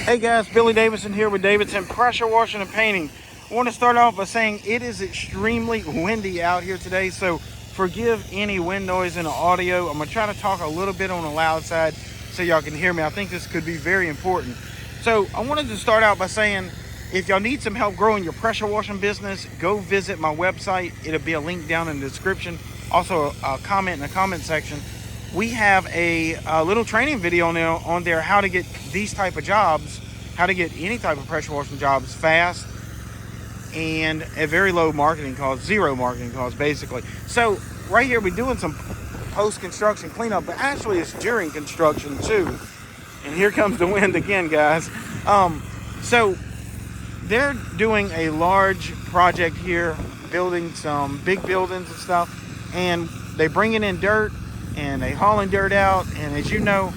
Hey guys, Billy Davidson here with Davidson Pressure Washing and Painting. I want to start off by saying it is extremely windy out here today, so forgive any wind noise in the audio. I'm going to try to talk a little bit on the loud side so y'all can hear me. I think this could be very important. So I wanted to start out by saying if y'all need some help growing your pressure washing business, go visit my website. It'll be a link down in the description. Also a comment in the comment section. We have a little training video on there how to get these type of jobs, how to get any type of pressure washing jobs fast and at very low marketing cost, zero marketing cost basically. So right here we're doing some post-construction cleanup, but actually it's during construction too. And here comes the wind again, guys. So they're doing a large project here, building some big buildings and stuff, and they bringing in dirt and they hauling dirt out, and as you know,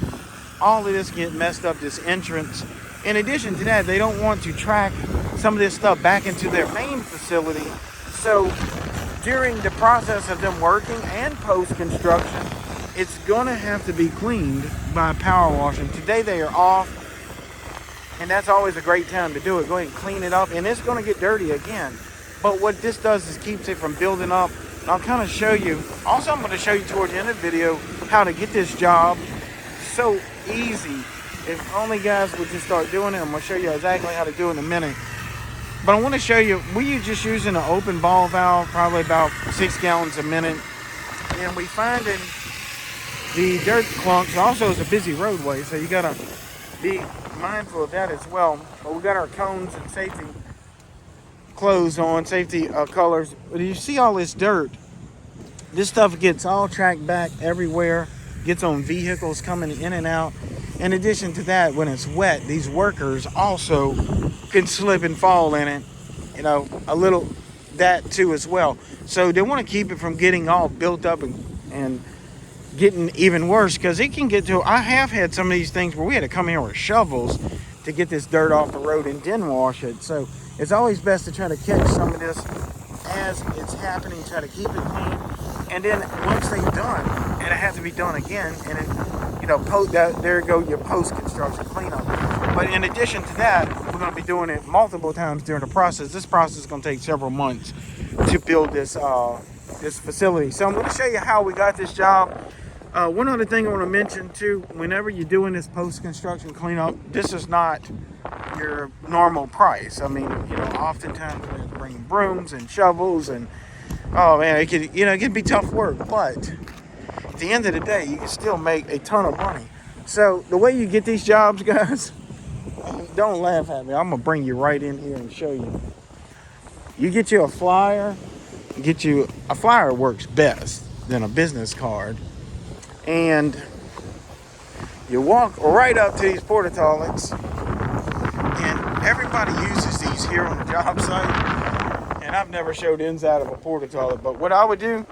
all of this get messed up, this entrance. In addition to that, they don't want to track some of this stuff back into their main facility. So during the process of them working and post-construction, it's gonna have to be cleaned by power washing. Today they are off, and that's always a great time to do it. Go ahead and clean it up, and it's gonna get dirty again. But what this does is keeps it from building up. I'll kind of show you. Also, I'm going to show you towards the end of the video how to get this job. So easy. If only guys would just start doing it. I'm going to show you exactly how to do it in a minute. But I want to show you, we're just using an open ball valve, probably about 6 gallons a minute. And we finding the dirt clumps. Also, it's a busy roadway, so you got to be mindful of that as well. But we got our cones and safety clothes on, safety colors. But you see all this dirt, this stuff gets all tracked back everywhere, gets on vehicles coming in and out. In addition to that, when it's wet, these workers also can slip and fall in it, you know, a little that too as well. So they want to keep it from getting all built up and getting even worse, because it can get to, I have had some of these things where we had to come here with shovels to get this dirt off the road and then wash it. So it's always best to try to catch some of this as it's happening, try to keep it clean. And then once they're done, and it has to be done again, and then, you know, there you go, your post-construction cleanup. But in addition to that, we're going to be doing it multiple times during the process. This process is going to take several months to build this this facility. So I'm going to show you how we got this job. One other thing I want to mention too, whenever you're doing this post-construction cleanup, this is not your normal price. I mean, you know, oftentimes we're bringing brooms and shovels, and oh man, it can be tough work, but at the end of the day, you can still make a ton of money. So the way you get these jobs, guys, don't laugh at me. I'm gonna bring you right in here and show you. You get you a flyer. A flyer works best than a business card, and you walk right up to these porta toilets. Everybody uses these here on the job site, and I've never showed inside of a porta toilet. But what I would do,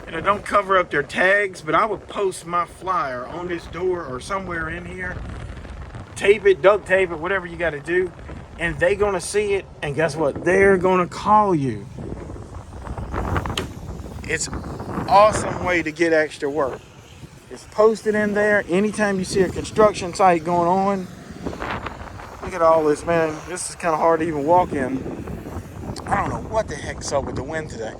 and I don't cover up their tags, but I would post my flyer on this door or somewhere in here, tape it, duct tape it, whatever you got to do, and they're gonna see it, and guess what? They're gonna call you. It's an awesome way to get extra work. It's posted in there. Anytime you see a construction site going on, look at all this, man. This is kind of hard to even walk in. I don't know what the heck's up with the wind today.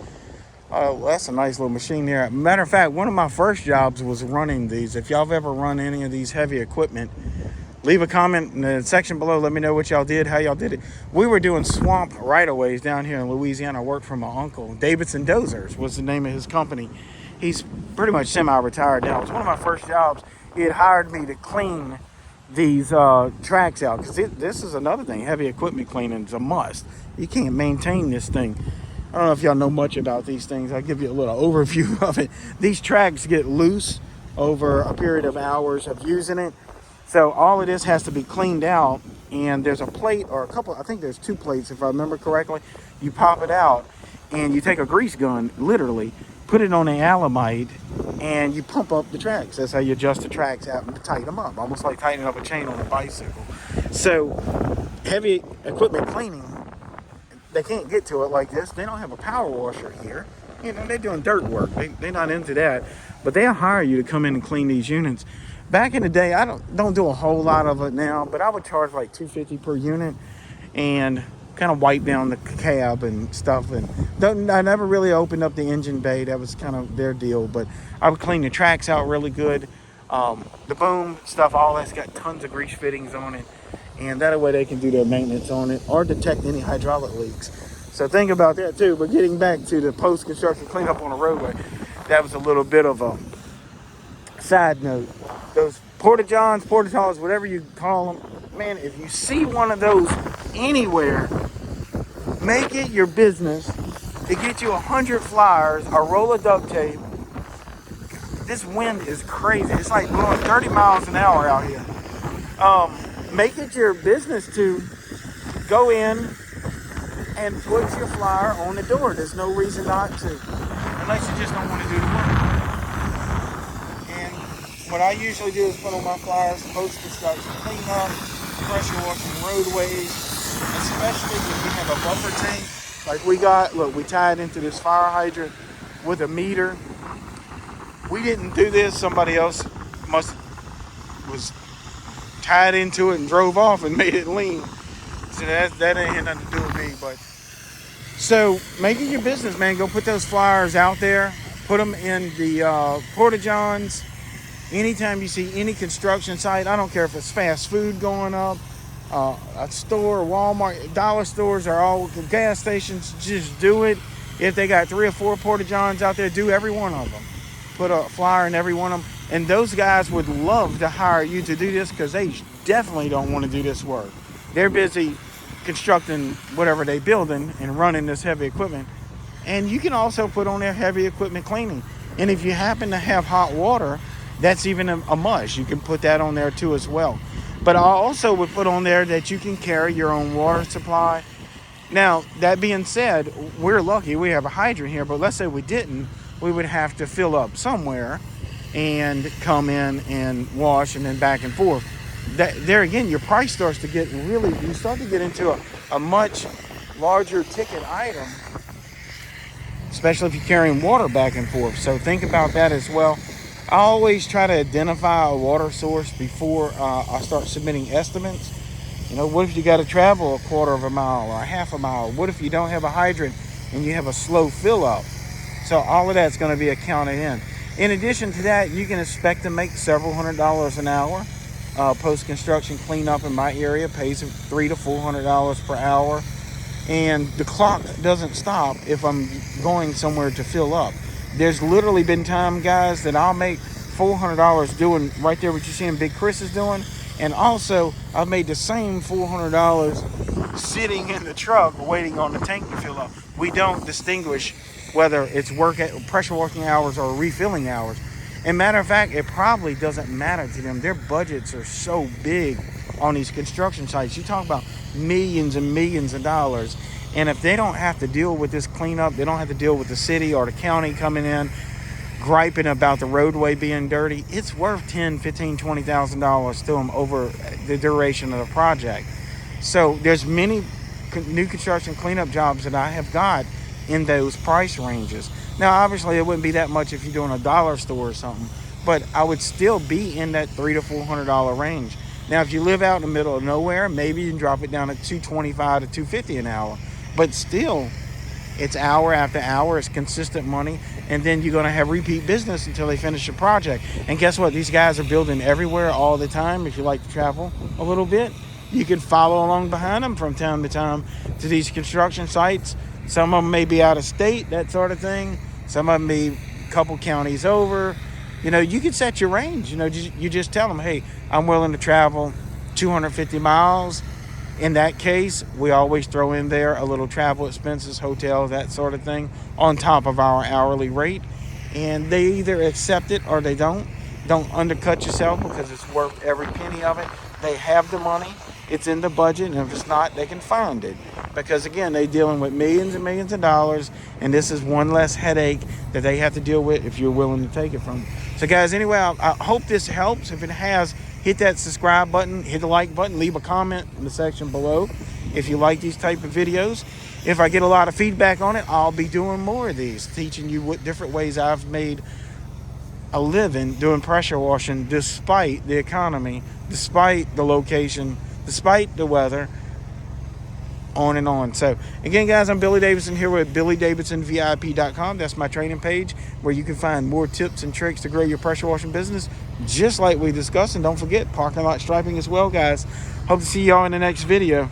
Well, that's a nice little machine there. Matter of fact, one of my first jobs was running these. If y'all have ever run any of these heavy equipment, leave a comment in the section below. Let me know what y'all did, how y'all did it. We were doing swamp right-of-ways down here in Louisiana. I worked for my uncle. Davidson Dozers was the name of his company. He's pretty much semi-retired now. It was one of my first jobs. He had hired me to clean these tracks out, because this is another thing. Heavy equipment cleaning is a must. You can't maintain this thing. I don't know if y'all know much about these things. I'll give you a little overview of it. These tracks get loose over a period of hours of using it. So all of this has to be cleaned out, and there's a plate or a couple, I think there's 2 plates if I remember correctly. You pop it out and you take a grease gun, literally, put it on the alamite, and you pump up the tracks. That's how you adjust the tracks out and tighten them up, almost like tightening up a chain on a bicycle. So heavy equipment cleaning, they can't get to it like this. They don't have a power washer here. You know, they're doing dirt work. They're not into that. But they'll hire you to come in and clean these units. Back in the day, I don't do a whole lot of it now, but I would charge like $250 per unit and kind of wipe down the cab and stuff. And I never really opened up the engine bay. That was kind of their deal. But I would clean the tracks out really good. The boom stuff, all that's got tons of grease fittings on it. And that way they can do their maintenance on it or detect any hydraulic leaks. So think about that too. But getting back to the post-construction cleanup on the roadway, that was a little bit of a side note. Those porta-johns, porta-toilets, whatever you call them, man, if you see one of those anywhere, make it your business to get you 100 flyers, a roll of duct tape. This wind is crazy. It's like blowing 30 miles an hour out here. Make it your business to go in and put your flyer on the door. There's no reason not to, unless you just don't want to do the work. And what I usually do is put on my flyers, post-construction cleanup, pressure washing roadways, especially if we have a buffer tank like we got. Look, we tied into this fire hydrant with a meter. We didn't do this. Somebody else was tied into it and drove off and made it lean. So that ain't had nothing to do with me. But so make it your business, man. Go put those flyers out there. Put them in the porta-johns. Anytime you see any construction site, I don't care if it's fast food going up, a store, Walmart, dollar stores, or all gas stations, just do it. If they got 3 or 4 porta-johns out there, do every one of them. Put a flyer in every one of them. And those guys would love to hire you to do this because they definitely don't want to do this work. They're busy constructing whatever they're building and running this heavy equipment. And you can also put on their heavy equipment cleaning. And if you happen to have hot water, that's even a must. You can put that on there too as well. But I also would put on there that you can carry your own water supply. Now, that being said, we're lucky we have a hydrant here, but let's say we didn't, we would have to fill up somewhere and come in and wash and then back and forth. There again, your price starts to get you start to get into a much larger ticket item, especially if you're carrying water back and forth. So think about that as well. I always try to identify a water source before I start submitting estimates. You know, what if you got to travel a quarter of a mile or a half a mile? What if you don't have a hydrant and you have a slow fill up? So all of that's going to be accounted in. In addition to that, you can expect to make several $100s an hour. Post-construction cleanup in my area pays $300 to $400 per hour. And the clock doesn't stop if I'm going somewhere to fill up. There's literally been time, guys, that I'll make $400 doing right there what you're seeing Big Chris is doing. And also, I've made the same $400 sitting in the truck waiting on the tank to fill up. We don't distinguish whether it's pressure washing hours or refilling hours. And matter of fact, it probably doesn't matter to them. Their budgets are so big on these construction sites. You talk about millions and millions of dollars. And if they don't have to deal with this cleanup, they don't have to deal with the city or the county coming in griping about the roadway being dirty, it's worth $10,000, $15,000, $20,000 to them over the duration of the project. So there's many new construction cleanup jobs that I have got in those price ranges. Now, obviously, it wouldn't be that much if you're doing a dollar store or something, but I would still be in that $300 to $400 range. Now, if you live out in the middle of nowhere, maybe you can drop it down to $225 to $250 an hour. But still, it's hour after hour, it's consistent money, and then you're going to have repeat business until they finish the project. And guess what? These guys are building everywhere all the time. If you like to travel a little bit, you can follow along behind them from time to time to these construction sites. Some of them may be out of state, that sort of thing. Some of them may be a couple counties over. You know, you can set your range. You know, you just tell them, hey, I'm willing to travel 250 miles. In that case, we always throw in there a little travel expenses, hotel, that sort of thing, on top of our hourly rate. And they either accept it or they don't. Don't undercut yourself because it's worth every penny of it. They have the money. It's in the budget. And if it's not, they can find it. Because, again, they're dealing with millions and millions of dollars. And this is one less headache that they have to deal with if you're willing to take it from them. So, guys, anyway, I hope this helps. If it has, hit that subscribe button, hit the like button, leave a comment in the section below if you like these type of videos. If I get a lot of feedback on it, I'll be doing more of these, teaching you what different ways I've made a living doing pressure washing despite the economy, despite the location, despite the weather, on and on. So again, guys, I'm Billy Davidson here with BillyDavidsonVIP.com. That's my training page where you can find more tips and tricks to grow your pressure washing business, just like we discussed. And don't forget, parking lot striping as well, guys. Hope to see y'all in the next video.